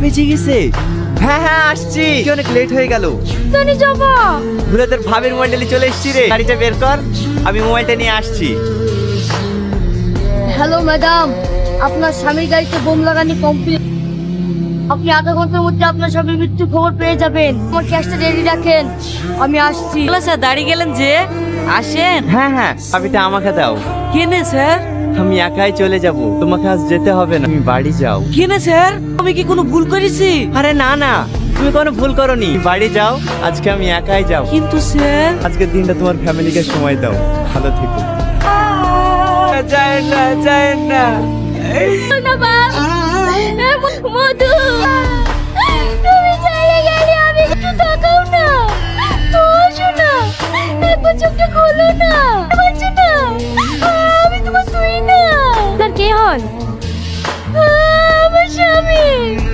বেজে গেছে। হ্যাঁ হ্যাঁ আসছি, অনেক লেট হয়ে গেল। জানি যাবা। ভুলে তোর ভাবির মোবাইলটা চলে এসছি রে, গাড়িটা বের কর, আমি মোবাইলটা নিয়ে আসছি। হ্যালো ম্যাডাম, আপনার স্বামীর গাড়িতে বোম লাগানি কমপ্লিট। আপনি আধা ঘন্টার মধ্যে আপনার স্বামীর মৃত্যু খবর পেয়ে যাবেন। আমার ক্যাশটা রেডি রাখেন, আমি আসছি। স্যার দাঁড়িয়ে গেলেন যে, আসেন। হ্যাঁ হ্যাঁ চাবিটা আমাকে দাও। কেনে স্যার? আমি একাই চলে যাব, তোমাকে আজ যেতে হবে না, তুমি বাড়ি যাও। কেনে স্যার? আমি কি কোনো ভুল করেছি? আরে না না, তুমি কোনো ভুল করনি, বাড়ি যাও, আজকে আমি একাই যাব। কিন্তু স্যার, আজকের দিনটা তোমার ফ্যামিলিকে সময় দাও, ভালো থেকো। না বাপ, মধু